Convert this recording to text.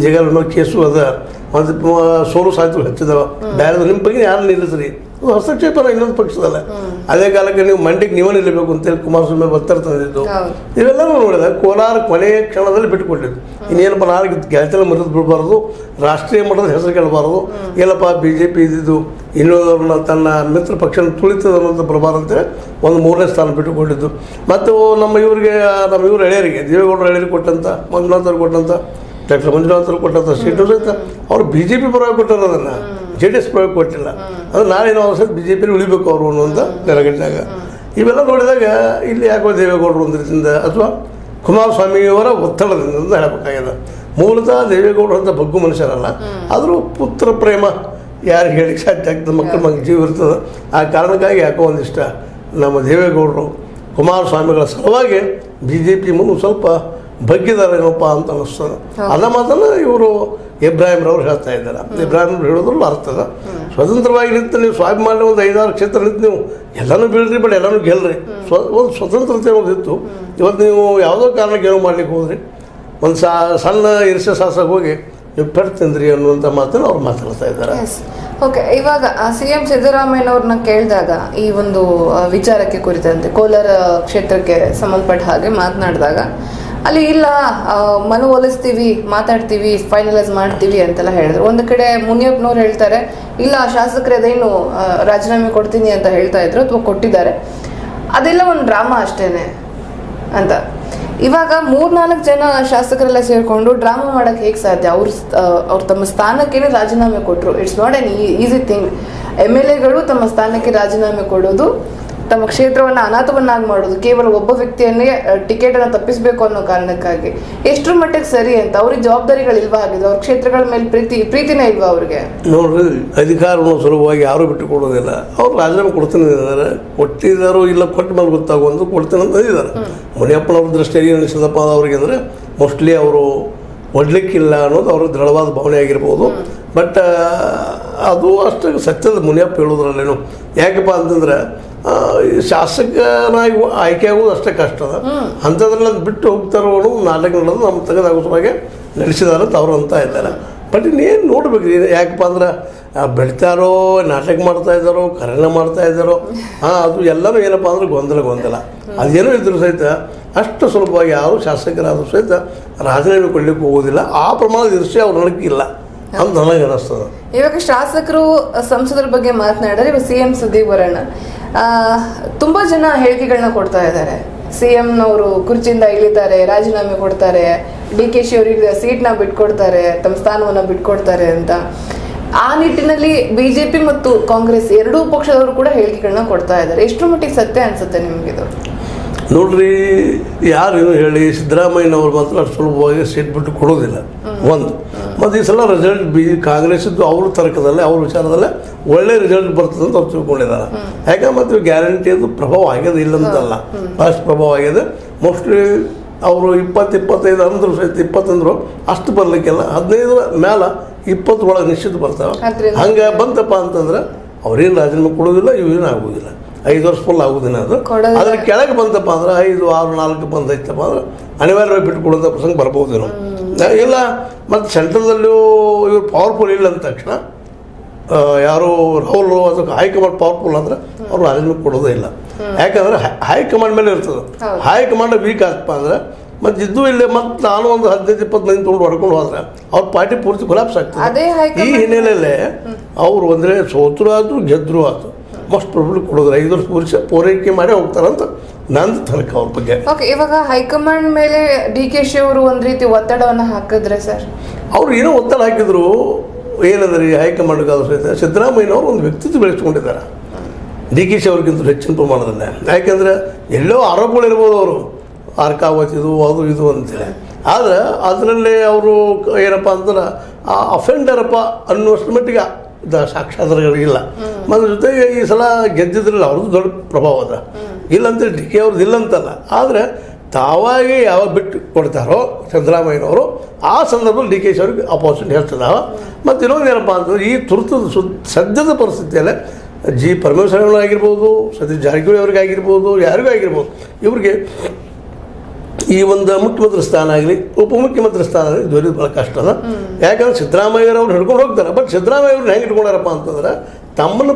ಜಗಳ ಕೇಸು ಅದ ಮತ್ತು ಸೋಲು ಸಾಧ್ಯತೆ ಹೆಚ್ಚಿದಾವ ಬೇರೆ ನಿಮ್ಮ ಬಗ್ಗೆ ಯಾರು ನಿಲ್ಲಿಸ್ರಿ ಹಸ್ತಕ್ಷೇಪ ಇನ್ನೊಂದು ಪಕ್ಷದಲ್ಲ. ಅದೇ ಕಾಲಕ್ಕೆ ನೀವು ಮಂಡ್ಯಕ್ಕೆ ನೀವೇ ನಿಲ್ಲಬೇಕು ಅಂತೇಳಿ ಕುಮಾರಸ್ವಾಮಿ ಒತ್ತಡ ತಂದಿದ್ದು ಇವೆಲ್ಲರೂ ನೋಡಿದ. ಕೋಲಾರ ಕೊನೆಯ ಕ್ಷಣದಲ್ಲಿ ಬಿಟ್ಟುಕೊಟ್ಟಿದ್ದು. ಇನ್ನೇನಪ್ಪ ನಾಲ್ಕು ಗೆಳತಿನ ಮರೆದು ಬಿಡಬಾರ್ದು, ರಾಷ್ಟ್ರೀಯ ಮಟ್ಟದ ಹೆಸರು ಕೇಳಬಾರ್ದು, ಏನಪ್ಪ BJP ಇದ್ದಿದ್ದು ಇನ್ನೋದವ್ರನ್ನ ತನ್ನ ಮಿತ್ರ ಪಕ್ಷನ ತುಳಿತದ ಅನ್ನೋದು ಬರಬಾರ್ದು ಅಂತೇಳಿ ಒಂದು 3ನೇ ಸ್ಥಾನ ಬಿಟ್ಟುಕೊಟ್ಟಿದ್ದು. ಮತ್ತು ನಮ್ಮ ಇವ್ರ ಎಳೆಯರಿಗೆ ದೇವೇಗೌಡರ ಎಳೆಯರಿಗೆ ಕೊಟ್ಟಂಥ ಮಂಜುನಾಥ್ ಅವ್ರು ಕೊಟ್ಟಂಥ ಡಾಕ್ಟರ್ ಮಂಜುನಾಥ್ ಅವರು ಕೊಟ್ಟಂಥ ಸೀಟು ಸಹಿತ ಅವರು BJP ಪರವಾಗಿ ಕೊಟ್ಟರು, ಅದನ್ನು JDS ಪರವಾಗಿ ಕೊಟ್ಟಿಲ್ಲ. ಅದು ನಾಳೆನೋ ಅವಸರ BJP ಉಳಿಬೇಕು ಅವರು ಅನ್ನುವಂಥ ನೆಲಗಟ್ಟಿದಾಗ ಇವೆಲ್ಲ ನೋಡಿದಾಗ ಇಲ್ಲಿ ಯಾಕೋ ದೇವೇಗೌಡರು ಒಂದು ರೀತಿಯಿಂದ ಅಥವಾ ಕುಮಾರಸ್ವಾಮಿಯವರ ಒತ್ತಡದಿಂದ ಅಂತ ಹೇಳಬೇಕಾಗಿದೆ. ಮೂಲತಃ ದೇವೇಗೌಡರು ಅಂತ ಬಗ್ಗು ಮನುಷ್ಯರಲ್ಲ, ಆದರೂ ಪುತ್ರ ಪ್ರೇಮ ಯಾರಿಗೆ ಹೇಳಿಕ್ಕೆ ಸಾಧ್ಯ ಆಗ್ತದೆ, ಮಕ್ಕಳು ನಮ್ಗೆ ಜೀವ ಇರ್ತದೆ. ಆ ಕಾರಣಕ್ಕಾಗಿ ಯಾಕೋ ಒಂದಿಷ್ಟ ನಮ್ಮ ದೇವೇಗೌಡರು ಕುಮಾರಸ್ವಾಮಿಗಳ ಸಲುವಾಗಿ BJP ಮುಂದೆ ಸ್ವಲ್ಪ ಬಗ್ಗಿದಾರೇನಪ್ಪ ಅಂತ ಅನ್ನಿಸ್ತದೆ. ಅದ ಮಾತನ್ನು ಇವರು ಇಬ್ರಾಹಿಂರವ್ರು ಹೇಳ್ತಾ ಇದ್ದಾರೆ. ಇಬ್ರಾಹಿಂರು ಹೇಳೋದ್ರಲ್ಲೂ ಅರ್ಥದ. ಸ್ವತಂತ್ರವಾಗಿ ನಿಂತು ನೀವು ಸ್ವಾಭಿಮಾನ ಒಂದು 5-6 ಕ್ಷೇತ್ರ ನಿಂತು ನೀವು ಎಲ್ಲನೂ ಬೀಳ್ರಿ, ಬಟ್ ಎಲ್ಲನೂ ಗೆಲ್ರಿ. ಒಂದು ಸ್ವತಂತ್ರತೆ ಅನ್ನೋದಿತ್ತು. ಇವತ್ತು ನೀವು ಯಾವುದೋ ಕಾರಣಕ್ಕೆ ಏನೋ ಮಾಡ್ಲಿಕ್ಕೆ ಹೋದ್ರಿ, ಒಂದು ಸಣ್ಣ ಇರಿಸೆ ಸಾಸಕ್ಕೆ ಹೋಗಿ ನೀವು ಪೆಟ್ಟು ತಿಂದ್ರಿ ಅನ್ನುವಂಥ ಮಾತನ್ನು ಅವ್ರು ಮಾತಾಡ್ತಾ ಇದ್ದಾರೆ. ಓಕೆ, ಇವಾಗ CM ಸಿದ್ದರಾಮಯ್ಯನವ್ರನ್ನ ಕೇಳಿದಾಗ ಈ ಒಂದು ವಿಚಾರಕ್ಕೆ ಕುರಿತಂತೆ ಕೋಲಾರ ಕ್ಷೇತ್ರಕ್ಕೆ ಸಂಬಂಧಪಟ್ಟ ಹಾಗೆ ಮಾತನಾಡಿದಾಗ ಅಲ್ಲಿ ಇಲ್ಲ ಮನವೊಲಿಸ್ತೀವಿ, ಮಾತಾಡ್ತೀವಿ, ಫೈನಲೈಸ್ ಮಾಡ್ತೀವಿ ಅಂತೆಲ್ಲ ಹೇಳಿದ್ರು. ಒಂದು ಕಡೆ ಮುನಿಯಪ್ಪನವ್ರು ಹೇಳ್ತಾರೆ ಇಲ್ಲ ಶಾಸಕರು ಅದೇನು ರಾಜೀನಾಮೆ ಕೊಡ್ತೀನಿ ಅಂತ ಹೇಳ್ತಾ ಇದ್ರು ಅಥವಾ ಕೊಟ್ಟಿದ್ದಾರೆ, ಅದೆಲ್ಲ ಒಂದು ಡ್ರಾಮಾ ಅಷ್ಟೇನೆ ಅಂತ. ಇವಾಗ 3-4 ಜನ ಶಾಸಕರೆಲ್ಲ ಸೇರಿಕೊಂಡು ಡ್ರಾಮಾ ಮಾಡೋಕ್ಕೆ ಹೇಗೆ ಸಾಧ್ಯ? ಅವ್ರು ತಮ್ಮ ಸ್ಥಾನಕ್ಕೇನೆ ರಾಜೀನಾಮೆ ಕೊಟ್ಟರು. It's not an easy thing. MLAಗಳು ತಮ್ಮ ಸ್ಥಾನಕ್ಕೆ ರಾಜೀನಾಮೆ ಕೊಡೋದು, ತಮ್ಮ ಕ್ಷೇತ್ರವನ್ನು ಅನಾಥವನ್ನಾಗಿ ಮಾಡೋದು, ಕೇವಲ ಒಬ್ಬ ವ್ಯಕ್ತಿಯನ್ನೇ ಟಿಕೆಟನ್ನು ತಪ್ಪಿಸಬೇಕು ಅನ್ನೋ ಕಾರಣಕ್ಕಾಗಿ ಎಷ್ಟರ ಮಟ್ಟಿಗೆ ಸರಿ ಅಂತ? ಅವ್ರಿಗೆ ಜವಾಬ್ದಾರಿಗಳಿಲ್ವಾ ಆಗಿದೆ? ಅವ್ರ ಕ್ಷೇತ್ರಗಳ ಮೇಲೆ ಪ್ರೀತಿನೇ ಇಲ್ವಾ ಅವ್ರಿಗೆ? ನೋಡ್ರಿ, ಅಧಿಕಾರವನ್ನು ಸುಲಭವಾಗಿ ಯಾರೂ ಬಿಟ್ಟುಕೊಡೋದಿಲ್ಲ. ಅವ್ರು ರಾಜೀನಾಮೆ ಕೊಡ್ತೀನಿ ಇದ್ದಾರೆ, ಕೊಟ್ಟಿದ್ದಾರೋ ಇಲ್ಲ ಕೊಟ್ಟ ಮೇಲೆ ಗೊತ್ತಾಗುವಂತ ಕೊಡ್ತೀನಿ ಅಂತ ಅಂದಿದ್ದಾರೆ. ಮುನಿಯಪ್ಪನವ್ರ ದೃಷ್ಟಿಯಲ್ಲಿ ಅನಿಸಿದಪ್ಪ ಅವ್ರಿಗೆ ಅಂದರೆ ಮೋಸ್ಟ್ಲಿ ಅವರು ಒಡ್ಲಿಕ್ಕಿಲ್ಲ ಅನ್ನೋದು ಅವ್ರ ದೃಢವಾದ ಭಾವನೆ ಆಗಿರ್ಬೋದು. ಬಟ್ ಅದು ಅಷ್ಟು ಸತ್ಯದ ಮುನಿಯಪ್ಪ ಹೇಳೋದ್ರಲ್ಲೇನು. ಯಾಕಪ್ಪ ಅಂತಂದ್ರೆ ಶಾಸಕನಾಗಿ ಆಯ್ಕೆ ಆಗೋದು ಅಷ್ಟೇ ಕಷ್ಟ ಅದ. ಅಂಥದ್ರಲ್ಲಿ ಅದು ಬಿಟ್ಟು ಹೋಗ್ತಾರೋ ಅನ್ನೋ ನಾಟಕ ನಡೆದು ನಮ್ಮ ತೆಗೆದಾಗೋಸವಾಗಿ ನಡೆಸಿದಾರೆ ಅಂತ ಅವರು ಅಂತ ಇದ್ದಾರೆ. ಬಟ್ ಇನ್ನೇನು ನೋಡ್ಬೇಕು, ಯಾಕಪ್ಪ ಅಂದ್ರೆ ಬೆಳಿತಾರೋ ನಾಟಕ ಮಾಡ್ತಾ ಇದ್ದಾರೋ ಕರೆನ ಮಾಡ್ತಾ ಇದ್ದಾರೋ ಅದು ಎಲ್ಲರೂ ಏನಪ್ಪ ಅಂದ್ರೆ ಗೊಂದಲ ಅದೇನೋ ಇದ್ರೂ ಸಹಿತ ಅಷ್ಟು ಸುಲಭವಾಗಿ ಯಾರು ಶಾಸಕರಾದರೂ ಸಹಿತ ರಾಜೀನಾಮೆ ಕೊಡ್ಲಿಕ್ಕೆ ಹೋಗೋದಿಲ್ಲ. ಆ ಪ್ರಮಾಣದ ಇರ್ಷೆ ಅವ್ರ ನಡಕ್ಕೆ ಇಲ್ಲ ಅಂತ ನನಗೆ ಅನ್ನಿಸ್ತದೆ. ಇವಾಗ ಶಾಸಕರು ಸಂಸದರ ಬಗ್ಗೆ ಮಾತನಾಡಿದ್ರೆ ಇವಾಗ CM ಸುದ್ದಿಗೆ ಬರೋಣ. ತುಂಬಾ ಜನ ಹೇಳಿಕೆಗಳನ್ನ ಕೊಡ್ತಾ ಇದ್ದಾರೆ. CMನವರು ಕುರ್ಚಿಯಿಂದ ಇಳಿತಾರೆ, ರಾಜೀನಾಮೆ ಕೊಡ್ತಾರೆ, DKಶಿ ಅವರಿಗೆ ಸೀಟ್ನ ಬಿಟ್ಕೊಡ್ತಾರೆ, ತಮ್ಮ ಸ್ಥಾನವನ್ನ ಬಿಟ್ಕೊಡ್ತಾರೆ ಅಂತ. ಆ ನಿಟ್ಟಿನಲ್ಲಿ BJP ಮತ್ತು ಕಾಂಗ್ರೆಸ್ ಎರಡೂ ಪಕ್ಷದವರು ಕೂಡ ಹೇಳಿಕೆಗಳನ್ನ ಕೊಡ್ತಾ ಇದ್ದಾರೆ. ಎಷ್ಟು ಮಟ್ಟಿಗೆ ಸತ್ಯ ಅನ್ಸುತ್ತೆ ನಿಮಗಿದು? ನೋಡ್ರಿ, ಯಾರೇನು ಹೇಳಿ ಸಿದ್ದರಾಮಯ್ಯನವ್ರು ಮಾತ್ರ ಅಷ್ಟು ಸುಲಭವಾಗಿ ಸೀಟ್ ಬಿಟ್ಟು ಕೊಡೋದಿಲ್ಲ ಒಂದು. ಮತ್ತು ಈ ಸಲ ರಿಸಲ್ಟ್ ಕಾಂಗ್ರೆಸ್ ಇದ್ದು ಅವ್ರ ತರ್ಕದಲ್ಲೇ ಅವ್ರ ವಿಚಾರದಲ್ಲೇ ಒಳ್ಳೆ ರಿಸಲ್ಟ್ ಬರ್ತದೆ ಅಂತ ಅವ್ರು ತಿಳ್ಕೊಂಡಿದ್ದಾರೆ. ಯಾಕೆ ಮತ್ತು ಗ್ಯಾರಂಟಿ ಅದು ಪ್ರಭಾವ ಆಗಿದೆ, ಇಲ್ಲಂತಲ್ಲ, ಅಷ್ಟು ಪ್ರಭಾವ ಆಗಿದೆ. ಮೋಸ್ಟ್ಲಿ ಅವರು 20-25 ಅಂದ್ರು ಸಹಿತ 20 ಅಂದರು ಅಷ್ಟು ಬರಲಿಕ್ಕೆಲ್ಲ 15 ಮೇಲೆ 20 ಒಳಗೆ ನಿಶ್ಚಿತ ಬರ್ತಾವೆ. ಹಂಗೆ ಬಂತಪ್ಪ ಅಂತಂದ್ರೆ ಅವ್ರೇನು ರಾಜೀನಾಮೆ ಕೊಡೋದಿಲ್ಲ, ಇವೇನು ಆಗೋದಿಲ್ಲ. 5 ವರ್ಷ ಫುಲ್ ಆಗೋದಿಲ್ಲ. ಅದು ಅದ್ರ ಕೆಳಗೆ ಬಂತಪ್ಪ ಅಂದ್ರೆ 5, 6, 4 ಬಂದೈತಪ್ಪ ಅಂದ್ರೆ ಅನಿವಾರ್ಯವಾಗಿ ಬಿಟ್ಟು ಕೊಡೋಂಥ ಪ್ರಸಂಗ ಬರ್ಬೋದೇನೋ ಇಲ್ಲ. ಮತ್ತು ಸೆಂಟ್ರದಲ್ಲೂ ಇವ್ರು ಪವರ್ಫುಲ್ ಇಲ್ಲ ಅಂದ ತಕ್ಷಣ ಯಾರು ರಾಹುಲ್ ಅದಕ್ಕೆ ಹೈಕಮಾಂಡ್ ಪವರ್ಫುಲ್ ಅಂದ್ರೆ ಅವ್ರು ರಾಜೀನಾಮೆ ಕೊಡೋದೇ ಇಲ್ಲ. ಯಾಕಂದ್ರೆ ಹೈಕಮಾಂಡ್ ಮೇಲೆ ಇರ್ತದೆ. ಹೈಕಮಾಂಡ್ ವೀಕ್ ಆಗ್ತಪ್ಪ ಅಂದ್ರೆ ಮತ್ತು ಇದ್ದು ಇಲ್ಲೇ ಮತ್ತು ನಾನು ಒಂದು 15-20 ಮಂದಿ ತೊಗೊಂಡು ಹೊಡ್ಕೊಂಡು ಹೋದ್ರೆ ಅವ್ರ ಪಾರ್ಟಿ ಪೂರ್ತಿ ಕೊಲಾಪ್ಸ್ ಆಗ್ತದೆ. ಈ ಹಿನ್ನೆಲೆಯಲ್ಲೇ ಅವರು ಅಂದರೆ ಸೋತರು ಆಯ್ತು ಗೆದ್ದರು ಆಯ್ತು ಮೋಸ್ಟ್ ಪ್ರಾಬಬ್ಲಿ ಕೊಡೋದ್ರೆ 5 ವರ್ಷ ಪೂರೈಕೆ ಮಾಡಿ ಹೋಗ್ತಾರಂತ ನಂದು ತರ್ಕ ಅವ್ರ ಬಗ್ಗೆ. ಓಕೆ, ಇವಾಗ ಹೈಕಮಾಂಡ್ ಮೇಲೆ DKಶಿ ಅವರು ಒಂದು ರೀತಿ ಒತ್ತಡವನ್ನು ಹಾಕಿದ್ರೆ ಸರ್, ಅವ್ರು ಏನೋ ಒತ್ತಡ ಹಾಕಿದ್ರು ಏನಂದ್ರೆ ಹೈಕಮಾಂಡ್ಗಾದ್ರೂ ಸಹಿತ ಸಿದ್ದರಾಮಯ್ಯನವರು ಒಂದು ವ್ಯಕ್ತಿತ್ವ ಬೆಳೆಸ್ಕೊಂಡಿದ್ದಾರೆ DKಶಿ ಅವ್ರಿಗಿಂತ ಹೆಚ್ಚಿನ ಪ್ರಮಾಣದಲ್ಲಿ. ಯಾಕೆಂದರೆ ಎಲ್ಲೋ ಆರೋಪಗಳಿರ್ಬೋದು, ಅವರು ಅರ್ಕಾವತಿದು ಅದು ಇದು ಅಂತೇಳಿ. ಆದರೆ ಅದರಲ್ಲಿ ಅವರು ಏನಪ್ಪ ಅಂತಂದ್ರೆ ಆ ಅಫೆಂಡರಪ್ಪ ಅನ್ನುವಷ್ಟು ಮಟ್ಟಿಗೆ ಸಾಕ್ಷಾಧಾರಗಳಿಲ್ಲ. ಮತ್ತು ಜೊತೆಗೆ ಈ ಸಲ ಗೆದ್ದಿದ್ರಲ್ಲ ಅವ್ರದ್ದು ದೊಡ್ಡ ಪ್ರಭಾವ ಅದ. ಇಲ್ಲಂತೇಳಿ DK ಅವ್ರದ್ದು ಇಲ್ಲಂತಲ್ಲ. ಆದರೆ ತಾವಾಗಿ ಯಾವಾಗ ಬಿಟ್ಟು ಕೊಡ್ತಾರೋ ಸಿದ್ದರಾಮಯ್ಯನವರು ಆ ಸಂದರ್ಭದಲ್ಲಿ DKಶಿ ಅವ್ರಿಗೆ ಅಪೋಸಿಷನ್ ಹೇಳ್ತದಾವ. ಮತ್ತು ಇನ್ನೊಂದು ಏನಪ್ಪ ಅಂತಂದ್ರೆ ಈ ತುರ್ತದ ಸದ್ಯದ ಪರಿಸ್ಥಿತಿಯಲ್ಲೇ G. ಪರಮೇಶ್ವರನಾಗಿರ್ಬೋದು, ಸತೀಶ್ ಜಾರಕಿಹೊಳಿ ಅವ್ರಿಗಾಗಿರ್ಬೋದು, ಯಾರಿಗೂ ಆಗಿರ್ಬೋದು, ಇವ್ರಿಗೆ ಈ ಒಂದು ಮುಖ್ಯಮಂತ್ರಿ ಸ್ಥಾನ ಆಗಲಿ ಉಪಮುಖ್ಯಮಂತ್ರಿ ಸ್ಥಾನ ಆಗಲಿ ದೊರೆಯೋದು ಭಾಳ ಕಷ್ಟ ಅದ. ಯಾಕಂದ್ರೆ ಸಿದ್ದರಾಮಯ್ಯವ್ರು ಹಿಡ್ಕೊಂಡು ಹೋಗ್ತಾರೆ. ಬಟ್ ಸಿದ್ದರಾಮಯ್ಯವ್ರನ್ನ ಹೆಂಗೆ ಇಟ್ಕೊಂಡಾರಪ್ಪ ಅಂತಂದ್ರೆ ತಮ್ಮನ್ನು